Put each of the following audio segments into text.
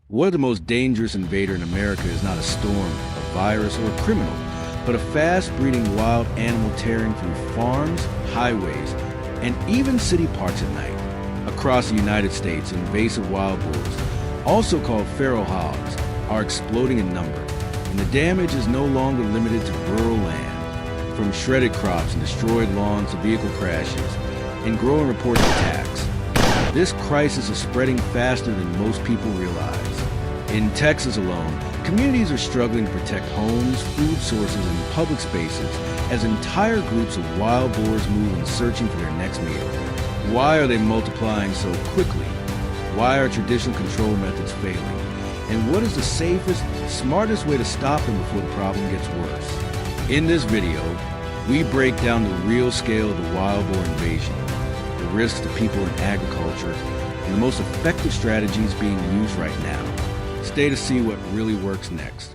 One of the most dangerous invader in America is not a storm, a virus, or a criminal, but a fast-breeding wild animal tearing through farms, highways, and even city parks at night. Across the United States, invasive wild boars, also called feral hogs, are exploding in number, and the damage is no longer limited to rural land. From shredded crops and destroyed lawns to vehicle crashes and growing reported attacks, this crisis is spreading faster than most people realize. In Texas alone, communities are struggling to protect homes, food sources, and public spaces as entire groups of wild boars move in searching for their next meal. Why are they multiplying so quickly? Why are traditional control methods failing? And what is the safest, smartest way to stop them before the problem gets worse? In this video, we break down the real scale of the wild boar invasion, the risks to people in agriculture, and the most effective strategies being used right now. Stay to see what really works next.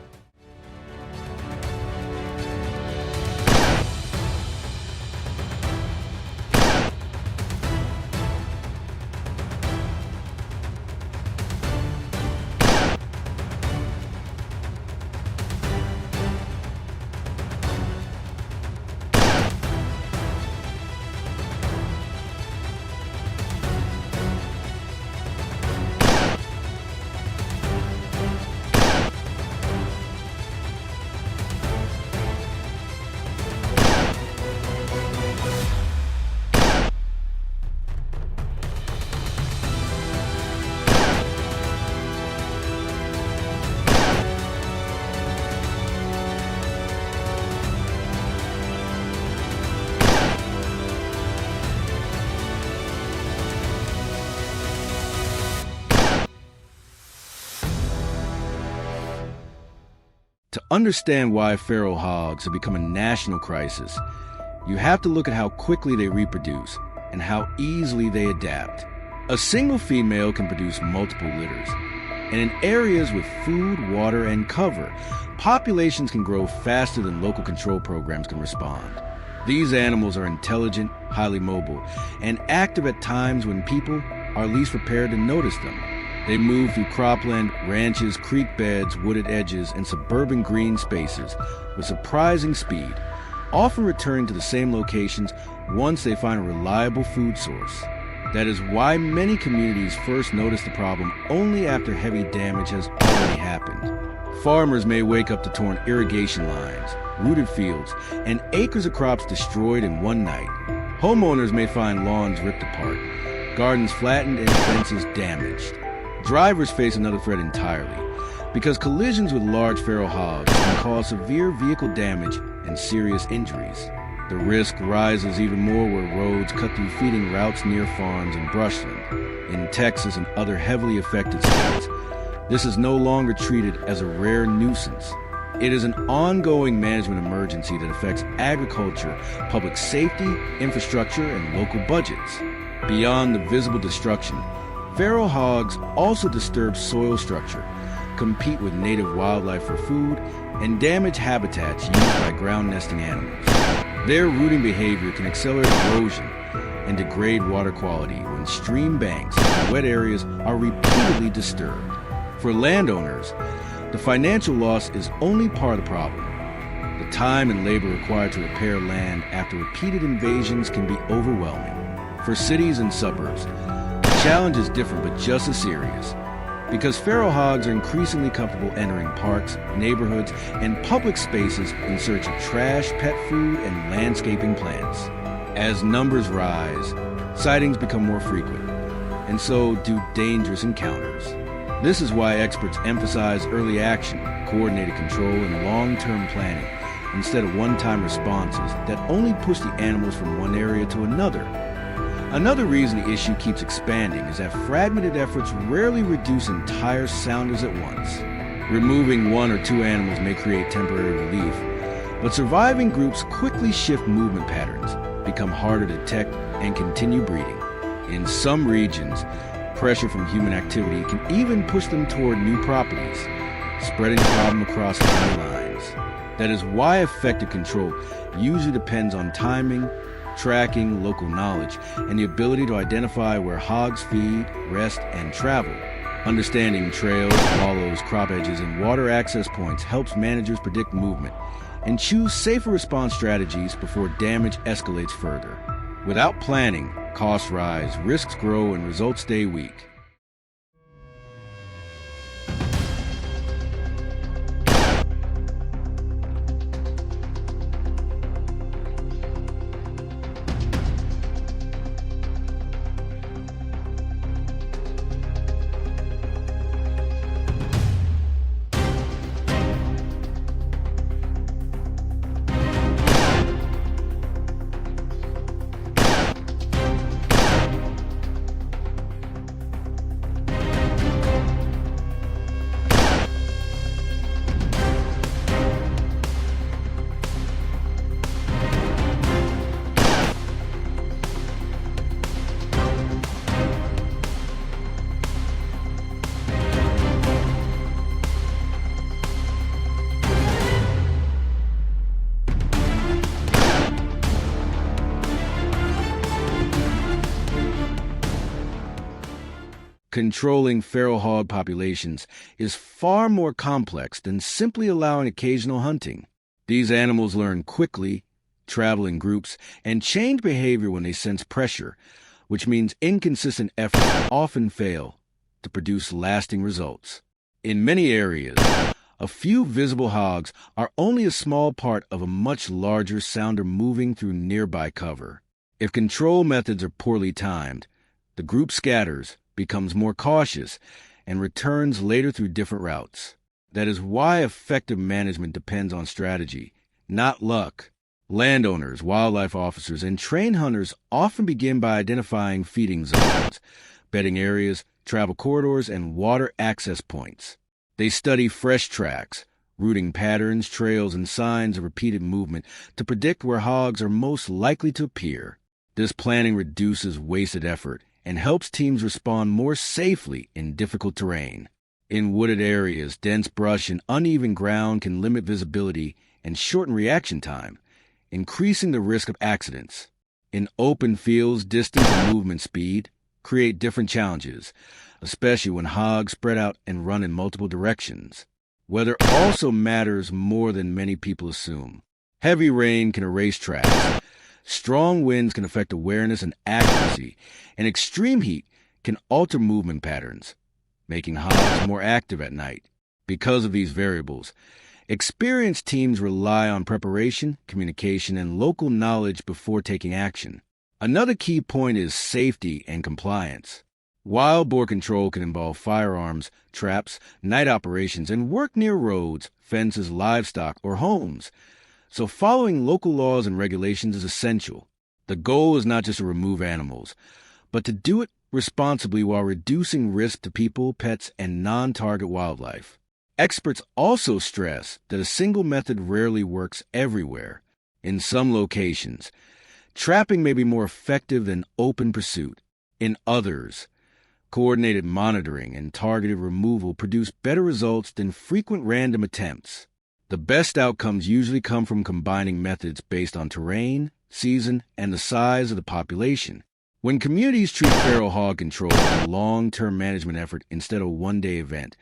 To understand why feral hogs have become a national crisis, you have to look at how quickly they reproduce and how easily they adapt. A single female can produce multiple litters, and in areas with food, water, and cover, populations can grow faster than local control programs can respond. These animals are intelligent, highly mobile, and active at times when people are least prepared to notice them. They move through cropland, ranches, creek beds, wooded edges, and suburban green spaces with surprising speed, often returning to the same locations once they find a reliable food source. That is why many communities first notice the problem only after heavy damage has already happened. Farmers may wake up to torn irrigation lines, rooted fields, and acres of crops destroyed in one night. Homeowners may find lawns ripped apart, gardens flattened, and fences damaged. Drivers face another threat entirely, because collisions with large feral hogs can cause severe vehicle damage and serious injuries. The risk rises even more where roads cut through feeding routes near farms and brushland. In Texas and other heavily affected states, this is no longer treated as a rare nuisance. It is an ongoing management emergency that affects agriculture, public safety, infrastructure, and local budgets. Beyond the visible destruction, feral hogs also disturb soil structure, compete with native wildlife for food, and damage habitats used by ground-nesting animals. Their rooting behavior can accelerate erosion and degrade water quality when stream banks and wet areas are repeatedly disturbed. For landowners, the financial loss is only part of the problem. The time and labor required to repair land after repeated invasions can be overwhelming. For cities and suburbs, the challenge is different but just as serious, because feral hogs are increasingly comfortable entering parks, neighborhoods, and public spaces in search of trash, pet food, and landscaping plants. As numbers rise, sightings become more frequent, and so do dangerous encounters. This is why experts emphasize early action, coordinated control, and long-term planning, instead of one-time responses that only push the animals from one area to another. Another reason the issue keeps expanding is that fragmented efforts rarely reduce entire sounders at once. Removing one or two animals may create temporary relief, but surviving groups quickly shift movement patterns, become harder to detect, and continue breeding. In some regions, pressure from human activity can even push them toward new properties, spreading the problem across county lines. That is why effective control usually depends on timing, tracking, local knowledge, and the ability to identify where hogs feed, rest, and travel. Understanding trails, wallows, crop edges, and water access points helps managers predict movement and choose safer response strategies before damage escalates further. Without planning, costs rise, risks grow, and results stay weak. Controlling feral hog populations is far more complex than simply allowing occasional hunting. These animals learn quickly, travel in groups, and change behavior when they sense pressure, which means inconsistent efforts often fail to produce lasting results. In many areas, a few visible hogs are only a small part of a much larger sounder moving through nearby cover. If control methods are poorly timed, the group scatters, becomes more cautious, and returns later through different routes. That is why effective management depends on strategy, not luck. Landowners, wildlife officers, and trained hunters often begin by identifying feeding zones, bedding areas, travel corridors, and water access points. They study fresh tracks, routing patterns, trails, and signs of repeated movement to predict where hogs are most likely to appear. This planning reduces wasted effort and helps teams respond more safely in difficult terrain. In wooded areas, dense brush and uneven ground can limit visibility and shorten reaction time, increasing the risk of accidents. In open fields, distance and movement speed create different challenges, especially when hogs spread out and run in multiple directions. Weather also matters more than many people assume. Heavy rain can erase tracks. Strong winds can affect awareness and accuracy, and extreme heat can alter movement patterns, making hogs more active at night. Because of these variables, experienced teams rely on preparation, communication, and local knowledge before taking action. Another key point is safety and compliance. Wild boar control can involve firearms, traps, night operations, and work near roads, fences, livestock, or homes. So following local laws and regulations is essential. The goal is not just to remove animals, but to do it responsibly while reducing risk to people, pets, and non-target wildlife. Experts also stress that a single method rarely works everywhere. In some locations, trapping may be more effective than open pursuit. In others, coordinated monitoring and targeted removal produce better results than frequent random attempts. The best outcomes usually come from combining methods based on terrain, season, and the size of the population. When communities treat feral hog control as a long-term management effort instead of a one-day event,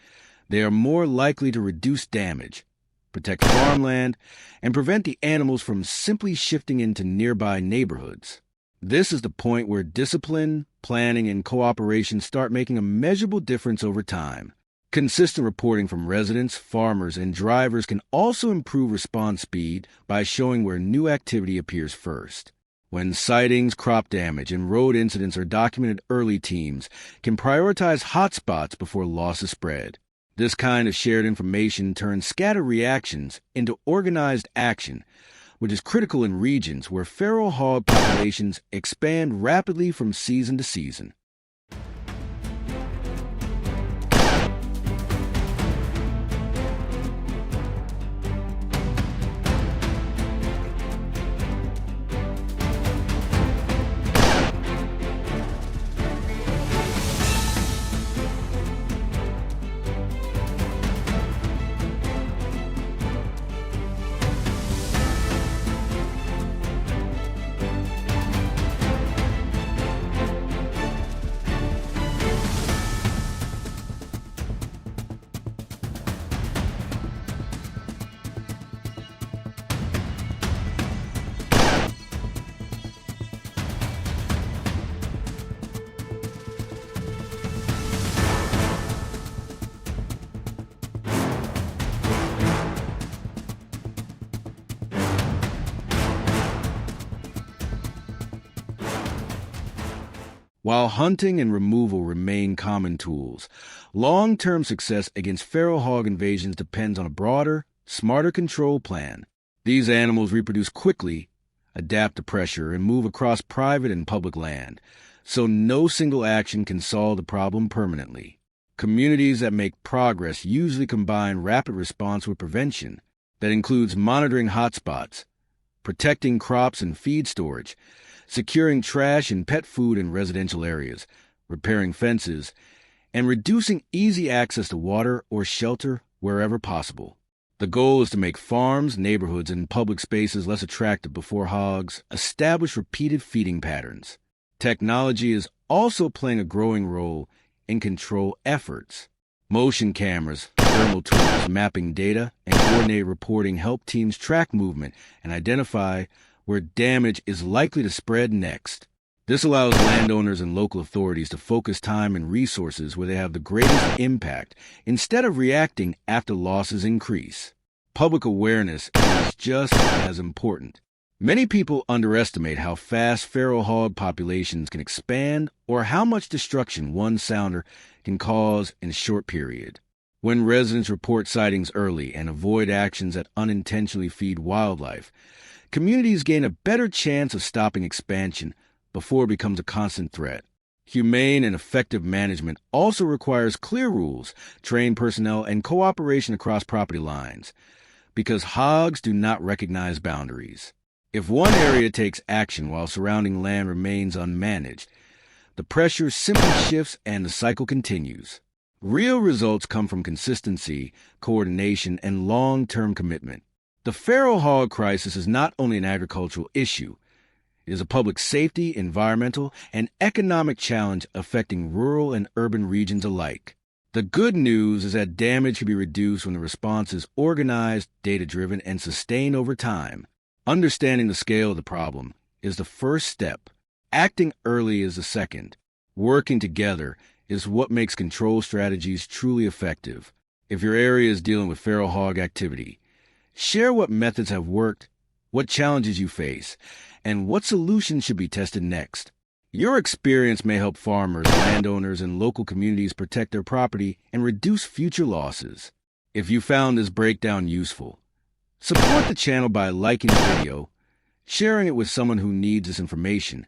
they are more likely to reduce damage, protect farmland, and prevent the animals from simply shifting into nearby neighborhoods. This is the point where discipline, planning, and cooperation start making a measurable difference over time. Consistent reporting from residents, farmers, and drivers can also improve response speed by showing where new activity appears first. When sightings, crop damage, and road incidents are documented early, teams can prioritize hotspots before losses spread. This kind of shared information turns scattered reactions into organized action, which is critical in regions where feral hog populations expand rapidly from season to season. While hunting and removal remain common tools, long-term success against feral hog invasions depends on a broader, smarter control plan. These animals reproduce quickly, adapt to pressure, and move across private and public land, so no single action can solve the problem permanently. Communities that make progress usually combine rapid response with prevention. That includes monitoring hotspots, protecting crops and feed storage, securing trash and pet food in residential areas, repairing fences, and reducing easy access to water or shelter wherever possible. The goal is to make farms, neighborhoods, and public spaces less attractive before hogs establish repeated feeding patterns. Technology is also playing a growing role in control efforts. Motion cameras, thermal tools, mapping data, and coordinated reporting help teams track movement and identify where damage is likely to spread next. This allows landowners and local authorities to focus time and resources where they have the greatest impact instead of reacting after losses increase. Public awareness is just as important. Many people underestimate how fast feral hog populations can expand or how much destruction one sounder can cause in a short period. When residents report sightings early and avoid actions that unintentionally feed wildlife, communities gain a better chance of stopping expansion before it becomes a constant threat. Humane and effective management also requires clear rules, trained personnel, and cooperation across property lines, because hogs do not recognize boundaries. If one area takes action while surrounding land remains unmanaged, the pressure simply shifts and the cycle continues. Real results come from consistency, coordination, and long-term commitment. The feral hog crisis is not only an agricultural issue. It is a public safety, environmental, and economic challenge affecting rural and urban regions alike. The good news is that damage can be reduced when the response is organized, data-driven, and sustained over time. Understanding the scale of the problem is the first step. Acting early is the second. Working together is what makes control strategies truly effective. If your area is dealing with feral hog activity, share what methods have worked, what challenges you face, and what solutions should be tested next. Your experience may help farmers, landowners, and local communities protect their property and reduce future losses. If you found this breakdown useful, support the channel by liking the video, sharing it with someone who needs this information,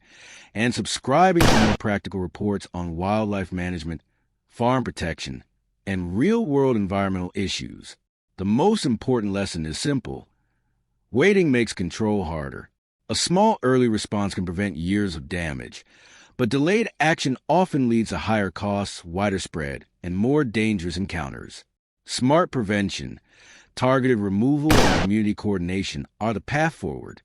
and subscribing for more practical reports on wildlife management, farm protection, and real-world environmental issues. The most important lesson is simple. Waiting makes control harder. A small early response can prevent years of damage, but delayed action often leads to higher costs, wider spread, and more dangerous encounters. Smart prevention, targeted removal, and community coordination are the path forward.